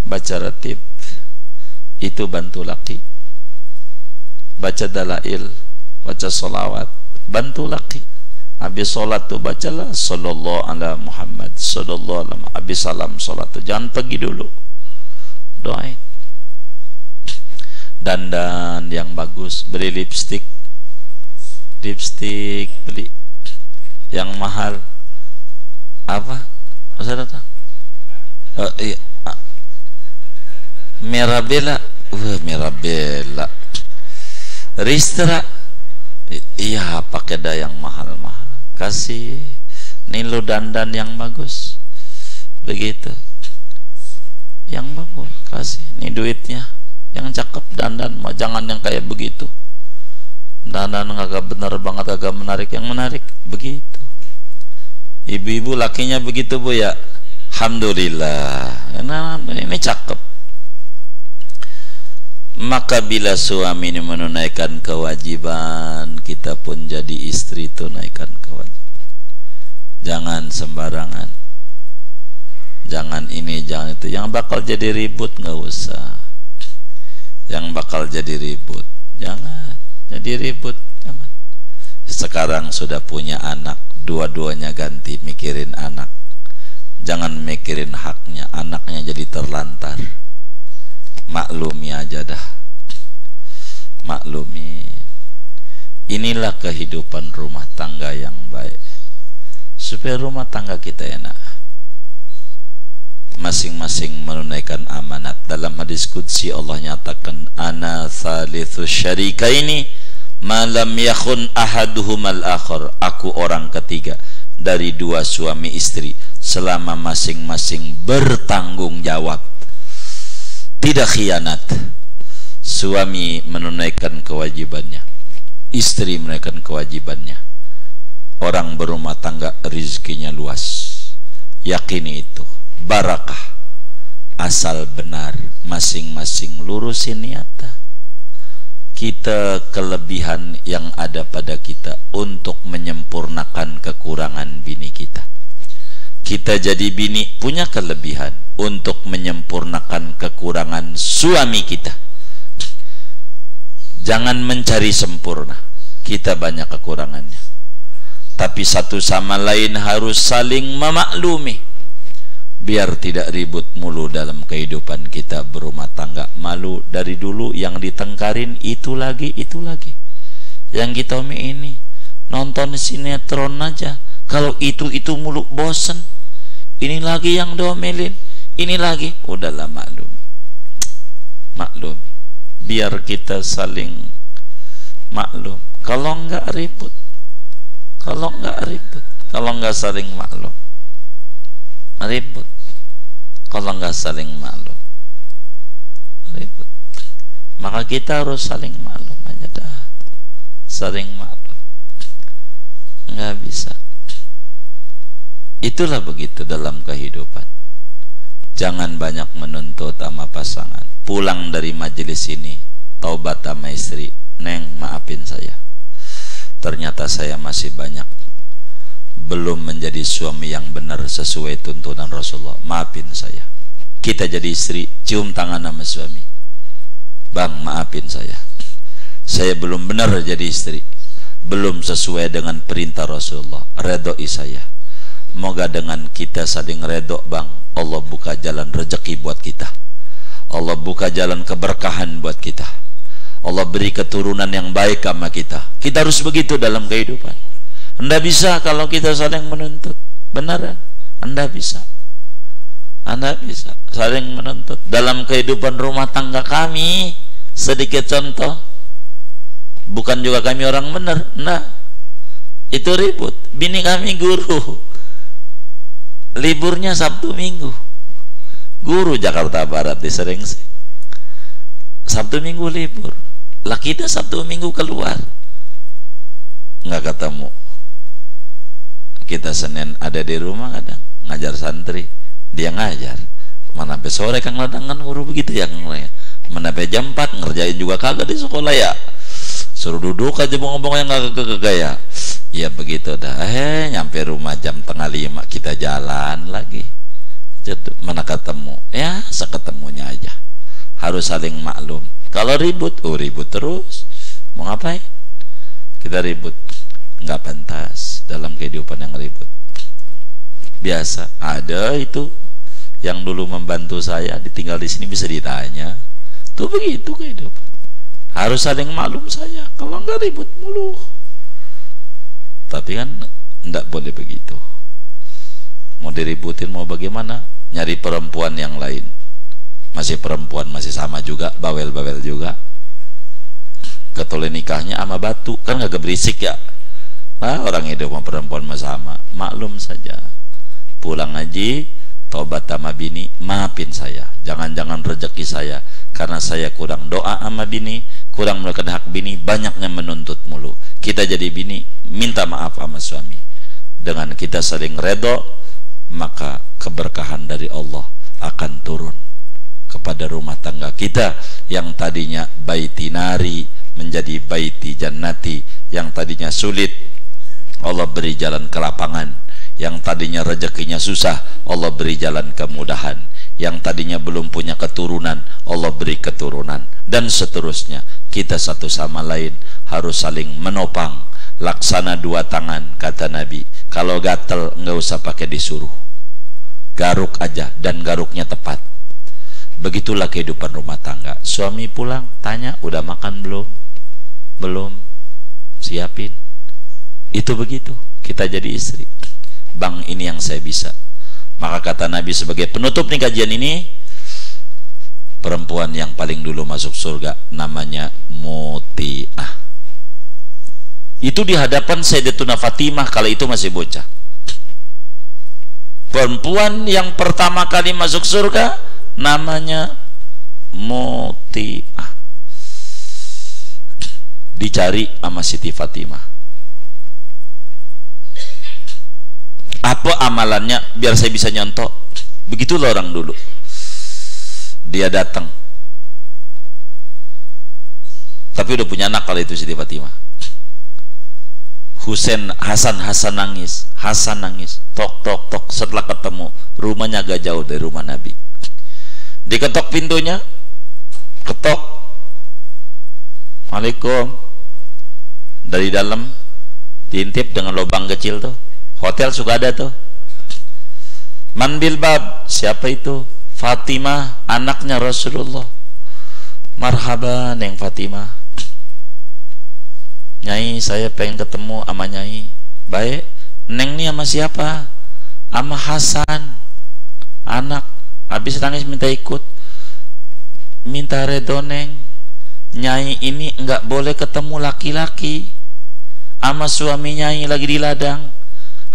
baca ratib, itu bantu laki. Baca dalail, baca solawat, bantu laki. Habis sholat tuh bacalah sallallahu ala Muhammad, sallallahu ala Muhammad. Habis salam sholat tuh jangan pergi dulu, doain. Dandan yang bagus, beli lipstick beli yang mahal. Apa? Masa datang? Iya. Mirabella, Mirabella. Ristra, iya pakai dah yang mahal-mahal. Kasih nilu dandan yang bagus, begitu, yang bagus kasih. Nih duitnya, yang cakep dandan, mau jangan yang kayak begitu. Dandan agak bener banget, agak menarik, yang menarik begitu. Ibu-ibu lakinya begitu bu ya, alhamdulillah. Nah, ini cakep. Maka bila suami ini menunaikan kewajiban, kita pun jadi istri tunaikan kewajiban. Jangan sembarangan, jangan ini jangan itu, yang bakal jadi ribut nggak usah, yang bakal jadi ribut jangan jadi ribut, jangan. Sekarang sudah punya anak, dua-duanya ganti mikirin anak, jangan mikirin haknya, anaknya jadi terlantar. Maklumi aja dah, maklumi. Inilah kehidupan rumah tangga yang baik, supaya rumah tangga kita enak. Masing-masing menunaikan amanat. Dalam hadis qudsi Allah nyatakan, ana thalithu syarikaini ma lam yakhun ahaduhumal akhar. Aku orang ketiga dari dua suami istri selama masing-masing bertanggung jawab, tidak khianat. Suami menunaikan kewajibannya, istri menunaikan kewajibannya. Orang berumah tangga rezekinya luas. Yakini itu, barakah. Asal benar masing-masing lurusin niatnya. Kita kelebihan yang ada pada kita untuk menyempurnakan kekurangan bini kita. Kita jadi bini punya kelebihan untuk menyempurnakan kekurangan suami kita. Jangan mencari sempurna, kita banyak kekurangannya, tapi satu sama lain harus saling memaklumi, biar tidak ribut mulu dalam kehidupan kita berumah tangga. Malu dari dulu yang ditengkarin itu lagi, yang kita ini nonton sinetron aja, kalau itu mulu bosen. Ini lagi yang domelin, ini lagi, udahlah maklumi, biar kita saling maklum. Kalau enggak ribut, kalau enggak saling maklum, ribut. Kalau enggak saling maklum, ribut. Maka kita harus saling maklum aja dah, saling maklum. Enggak bisa. Itulah begitu dalam kehidupan. Jangan banyak menuntut sama pasangan. Pulang dari majelis ini, taubat sama istri, neng maafin saya, ternyata saya masih banyak belum menjadi suami yang benar sesuai tuntunan Rasulullah, maafin saya. Kita jadi istri, cium tangan sama suami, bang maafin saya belum benar jadi istri, belum sesuai dengan perintah Rasulullah, redoi saya. Moga dengan kita saling redok bang, Allah buka jalan rezeki buat kita, Allah buka jalan keberkahan buat kita, Allah beri keturunan yang baik sama kita. Kita harus begitu dalam kehidupan. Anda bisa kalau kita saling menuntut. Benar? Anda bisa. Anda bisa saling menuntut. Dalam kehidupan rumah tangga kami, sedikit contoh. Bukan juga kami orang benar. Nah, itu ribut. Bini kami guru. Liburnya Sabtu Minggu. Guru Jakarta Barat di Serengseng. Sabtu Minggu libur. Lah kita Sabtu Minggu keluar. Nggak ketemu. Kita Senin ada di rumah kadang ngajar santri, dia ngajar. Mana sampai sore Kang Ladang kan guru begitu ya Kang ya. Mana sampai jam 4 ngerjain juga kagak di sekolah ya. Suruh duduk aja ngomong yang kagak ya. Ya begitu dah. Nyampe rumah jam 4:30 kita jalan lagi. Mana ketemu? Ya seketemunya aja. Harus saling maklum. Kalau ribut, ribut terus. Mau ngapain? Kita ribut. Nggak pantas dalam kehidupan yang ribut. Biasa. Ada itu yang dulu membantu saya ditinggal di sini bisa ditanya. Tuh begitu kehidupan. Harus saling maklum saya. Kalau nggak ribut mulu. Tapi kan nggak boleh begitu. Mau diributin mau bagaimana? Nyari perempuan yang lain. Masih perempuan masih sama juga, bawel-bawel juga. Ketoleh nikahnya sama batu, kan gak berisik ya. Nah, orang hidup sama perempuan sama, maklum saja. Pulang ngaji, tobat sama bini, maafin saya. Jangan-jangan rezeki saya karena saya kurang doa sama bini, kurang melakukan hak bini, banyaknya menuntut mulu. Kita jadi bini, minta maaf sama suami. Dengan kita saling redho, maka keberkahan dari Allah akan turun kepada rumah tangga kita yang tadinya baiti nari menjadi baiti jannati, yang tadinya sulit Allah beri jalan kelapangan, yang tadinya rezekinya susah Allah beri jalan kemudahan, yang tadinya belum punya keturunan Allah beri keturunan, dan seterusnya. Kita satu sama lain harus saling menopang. Laksana dua tangan kata Nabi. Kalau gatel nggak usah pakai disuruh, garuk aja dan garuknya tepat. Begitulah kehidupan rumah tangga. Suami pulang tanya udah makan belum? Belum. Siapin. Itu begitu kita jadi istri. Bang, ini yang saya bisa. Maka kata Nabi sebagai penutup nih kajian ini, perempuan yang paling dulu masuk surga namanya Muti'ah. Itu di hadapan Sayyidatuna Fatimah kala itu masih bocah. Perempuan yang pertama kali masuk surga namanya Muti'ah. Dicari sama Siti Fatimah. Apa amalannya biar saya bisa nyontok? Begitulah orang dulu. Dia datang. Tapi udah punya anak kali itu Siti Fatimah. Hasan nangis. Hasan nangis. Tok tok tok. Setelah ketemu, rumahnya agak jauh dari rumah Nabi. Diketok pintunya, ketok, Assalamualaikum. Dari dalam diintip dengan lubang kecil tuh. Hotel suka ada tuh. Man bil bab, siapa itu? Fatimah, anaknya Rasulullah. Marhaban yang Fatimah. Nyai, saya pengen ketemu sama Nyai. Baik. Neng nih sama siapa? Sama Hasan, anak. Habis nangis minta ikut, minta redo neng. Nyai ini enggak boleh ketemu laki-laki, sama suami Nyai lagi di ladang.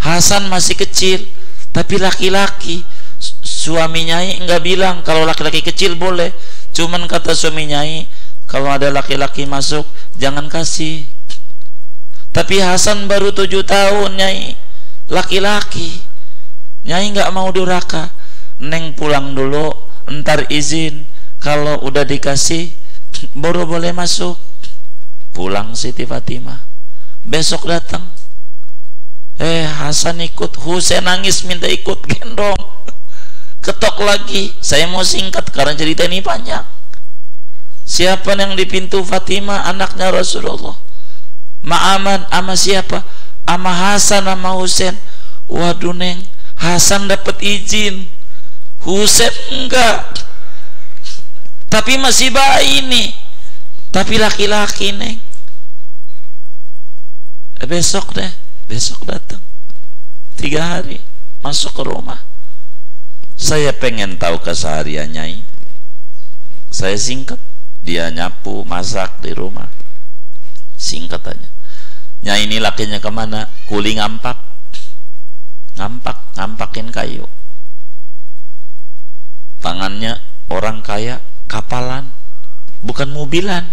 Hasan masih kecil tapi laki-laki. Suami Nyai enggak bilang kalau laki-laki kecil boleh, cuman kata suami Nyai kalau ada laki-laki masuk jangan kasih. Tapi Hasan baru 7 tahun Nyai, laki-laki. Nyai enggak mau durhaka. Neng pulang dulu, entar izin. Kalau udah dikasih baru boleh masuk. Pulang Siti Fatimah. Besok datang, Hasan ikut. Husain nangis minta ikut, gendong. Ketok lagi. Saya mau singkat karena cerita ini panjang. Siapa yang di pintu? Fatimah, anaknya Rasulullah. Ma'aman sama siapa? Sama Hasan sama Husain. Waduh neng, Hasan dapat izin, Husain enggak. Tapi masih bayi nih. Tapi laki-laki neng, besok datang 3 hari masuk ke rumah. Saya pengen tahu keseharian Nyai. Saya singkat, dia nyapu masak di rumah, singkat aja. Nyai ini lakinya kemana? Kuli ngampakin kayu. Tangannya orang kaya, kapalan, bukan mobilan,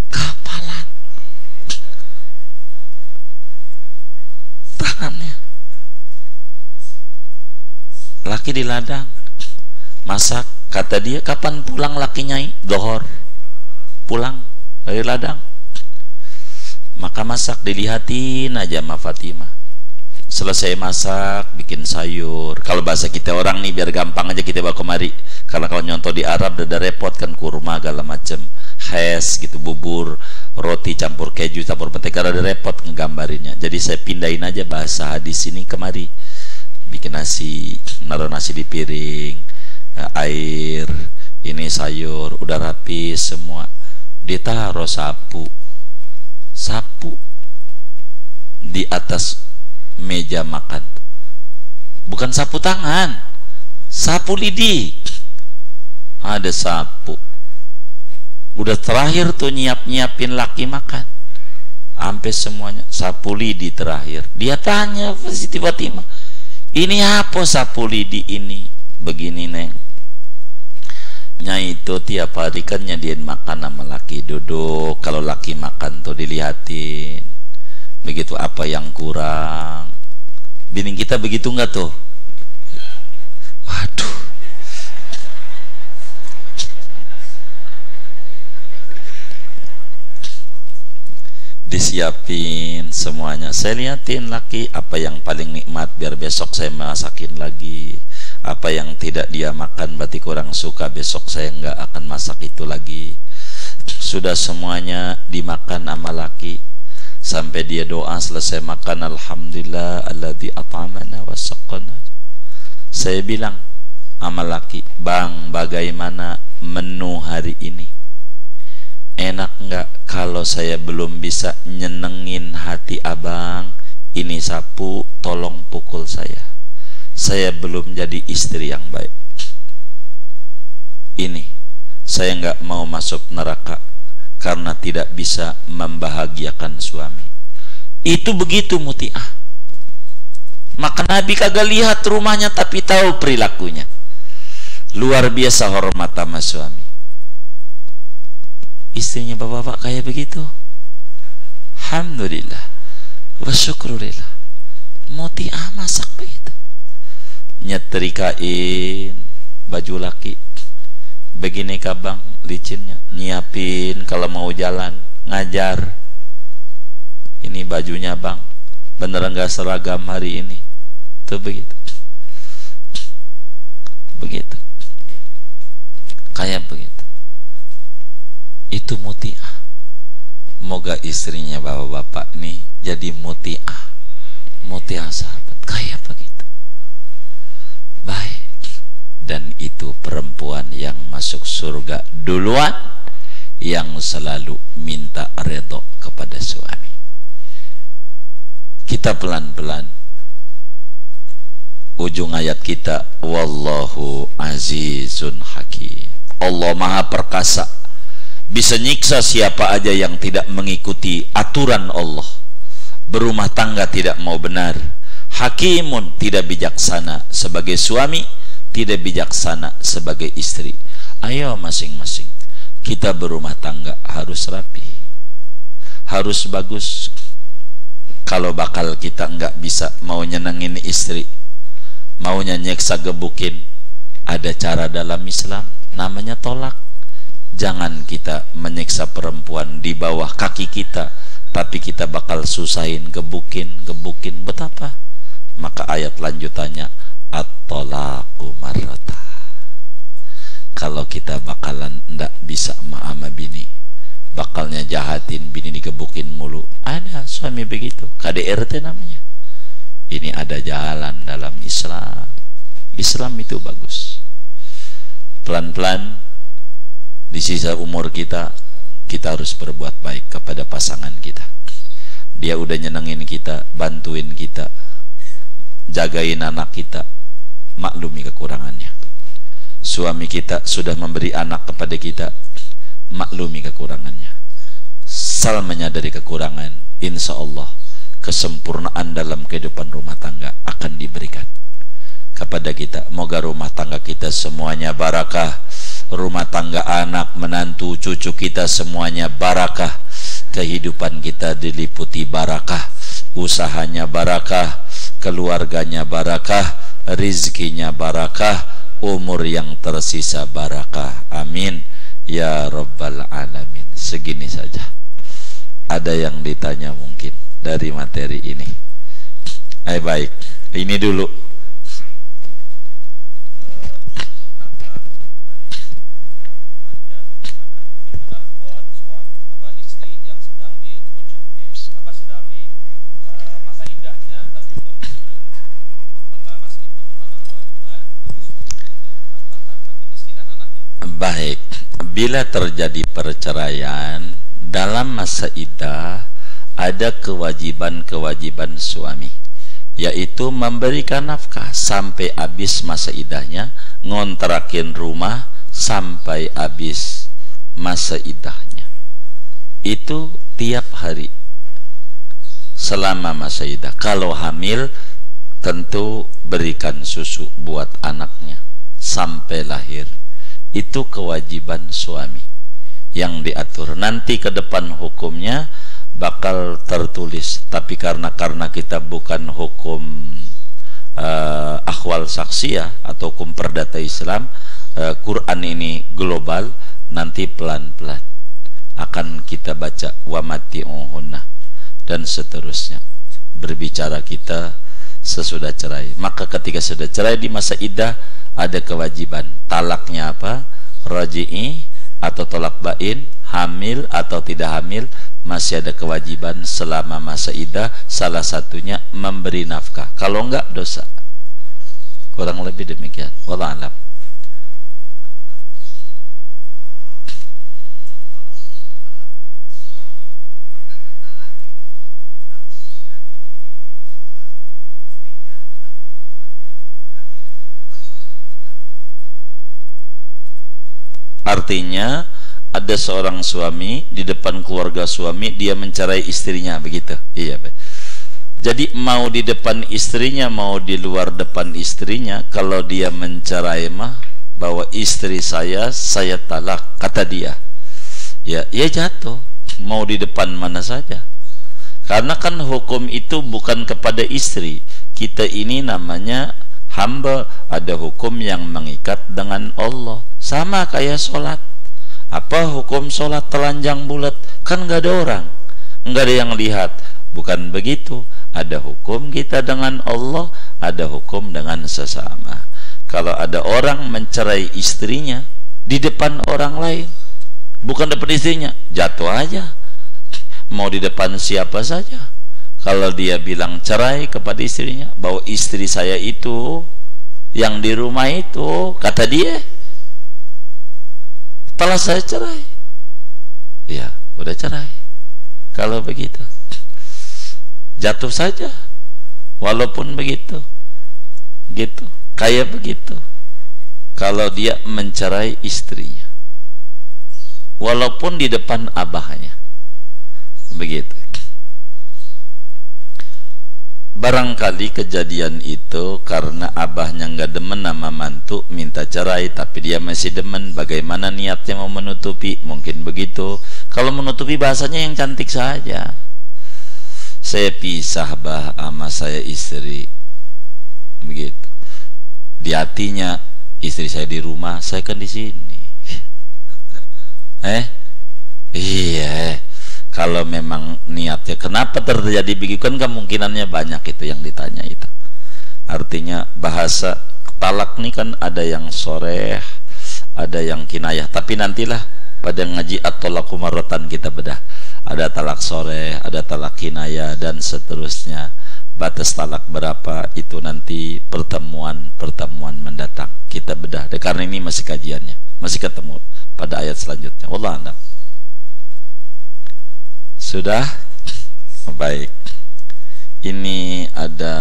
kapalan. Tangannya. Laki di ladang, masak. Kata dia, kapan pulang laki Nyai? Dohor, pulang dari ladang. Maka masak, dilihatin aja sama Fatimah. Selesai masak, bikin sayur. Kalau bahasa kita orang nih, biar gampang aja kita bawa kemari. Karena kalau nyontoh di Arab udah repot kan, kurma segala macem, hes gitu, bubur, roti campur keju, campur mentega, udah repot ngegambarinnya. Jadi saya pindahin aja bahasa hadis ini kemari. Bikin nasi, naruh nasi di piring, air, ini sayur, udah rapi semua, ditaruh sapu di atas meja makan. Bukan sapu tangan, sapu lidi. Ada sapu. Udah terakhir tuh nyiapin laki makan, sampai semuanya sapu lidi terakhir. Dia tanya Siti Fatimah, ini apa sapu lidi ini? Begini neng, Nyai itu tiap hari kan nyediain makan sama laki, duduk. Kalau laki makan tuh dilihatin, begitu apa yang kurang. Bini kita begitu nggak tuh? Waduh, disiapin semuanya. Saya liatin laki apa yang paling nikmat, biar besok saya masakin lagi. Apa yang tidak dia makan berarti kurang suka, besok saya nggak akan masak itu lagi. Sudah semuanya dimakan sama laki, sampai dia doa selesai makan, alhamdulillah alladzi at'amana wa saqana. Saya bilang sama laki, bang, bagaimana menu hari ini? Enak nggak kalau saya belum bisa nyenengin hati abang? Ini sapu tolong pukul saya belum jadi istri yang baik. Ini saya nggak mau masuk neraka karena tidak bisa membahagiakan suami. Itu begitu muti'ah. Maka Nabi kagak lihat rumahnya tapi tahu perilakunya. Luar biasa hormat sama suami. Istrinya bapak-bapak kayak begitu, alhamdulillah wa syukurillah. Muti'ah masak begitu, nyetrikain baju laki begini kabang licinnya, nyiapin kalau mau jalan, ngajar, ini bajunya bang bener enggak seragam hari ini, tuh begitu kayak begitu. Itu muti'ah. Moga istrinya bapak-bapak nih jadi muti'ah sahabat kayak begitu, baik. Dan itu perempuan yang masuk surga duluan, yang selalu minta redho kepada suami. Kita pelan-pelan, ujung ayat kita, wallahu azizun hakim. Allah maha perkasa, bisa nyiksa siapa aja yang tidak mengikuti aturan Allah. Berumah tangga tidak mau benar. Hakimun, tidak bijaksana sebagai suami, tidak bijaksana sebagai istri. Ayo masing-masing kita berumah tangga harus rapi, harus bagus. Kalau bakal kita nggak bisa mau nyenengin istri, maunya nyeksa gebukin, ada cara dalam Islam, namanya tolak. Jangan kita menyiksa perempuan di bawah kaki kita, tapi kita bakal susahin, gebukin. Betapa? Maka ayat lanjutannya, at-tolaqu marrata. Kalau kita bakalan ndak bisa sama bini, bakalnya jahatin bini, digebukin mulu. Ada suami begitu, KDRT namanya. Ini ada jalan dalam Islam. Islam itu bagus. Pelan-pelan di sisa umur kita kita harus berbuat baik kepada pasangan kita. Dia udah nyenengin kita, bantuin kita, jagain anak kita, maklumi kekurangannya. Suami kita sudah memberi anak kepada kita, maklumi kekurangannya. Sal menyadari kekurangan, insya Allah kesempurnaan dalam kehidupan rumah tangga akan diberikan kepada kita. Moga rumah tangga kita semuanya barakah, rumah tangga anak, menantu, cucu kita semuanya barakah, kehidupan kita diliputi barakah, usahanya barakah, keluarganya barakah, rizkinya barakah, umur yang tersisa barakah. Amin ya rabbal alamin. Segini saja. Ada yang ditanya mungkin dari materi ini? Baik, ini dulu. Baik, bila terjadi perceraian dalam masa iddah, ada kewajiban-kewajiban suami, yaitu memberikan nafkah sampai habis masa iddahnya, ngontrakin rumah sampai habis masa iddahnya. Itu tiap hari selama masa iddah. Kalau hamil, tentu berikan susu buat anaknya sampai lahir. Itu kewajiban suami yang diatur. Nanti ke depan hukumnya bakal tertulis, tapi karena kita bukan hukum akhwal saksiyah atau hukum perdata Islam, Quran ini global, nanti pelan-pelan akan kita baca wa mati'uhunna dan seterusnya. Berbicara kita sesudah cerai. Maka ketika sudah cerai di masa iddah, ada kewajiban. Talaknya apa? Raji'i atau tolak bain, hamil atau tidak hamil, masih ada kewajiban selama masa iddah. Salah satunya memberi nafkah. Kalau enggak, dosa. Kurang lebih demikian. Wallahu a'lam. Artinya ada seorang suami di depan keluarga suami, dia mencerai istrinya, begitu. Iya, Pak. Jadi mau di depan istrinya, mau di luar depan istrinya, kalau dia mencerai mah bahwa istri saya talak, kata dia, ya jatuh, mau di depan mana saja. Karena kan hukum itu bukan kepada istri. Kita ini namanya hamba, ada hukum yang mengikat dengan Allah. Sama kayak sholat. Apa hukum sholat telanjang bulat? Kan nggak ada orang, nggak ada yang lihat. Bukan begitu. Ada hukum kita dengan Allah, ada hukum dengan sesama. Kalau ada orang mencerai istrinya di depan orang lain, bukan depan istrinya, jatuh aja. Mau di depan siapa saja. Kalau dia bilang cerai kepada istrinya, bahwa istri saya itu yang di rumah itu, kata dia, setelah saya cerai, ya udah cerai. Kalau begitu, jatuh saja. Walaupun begitu, gitu, kayak begitu. Kalau dia mencerai istrinya, walaupun di depan abahnya, begitu. Barangkali kejadian itu karena abahnya nggak demen sama mantu, minta cerai, tapi dia masih demen. Bagaimana niatnya mau menutupi? Mungkin begitu. Kalau menutupi bahasanya yang cantik saja. Saya pisah bah sama saya istri, begitu. Di hatinya, istri saya di rumah, saya kan di sini. Iya. Kalau memang niatnya, kenapa terjadi begitu? Kan kemungkinannya banyak itu yang ditanya itu. Artinya bahasa talak nih kan ada yang soreh, ada yang kinayah. Tapi nantilah pada ngaji at-talaqu marratan kita bedah. Ada talak soreh, ada talak kinayah dan seterusnya. Batas talak berapa itu nanti pertemuan mendatang kita bedah. Karena ini masih kajiannya, masih ketemu pada ayat selanjutnya. Wallahu a'lam. Sudah? Baik. Ini ada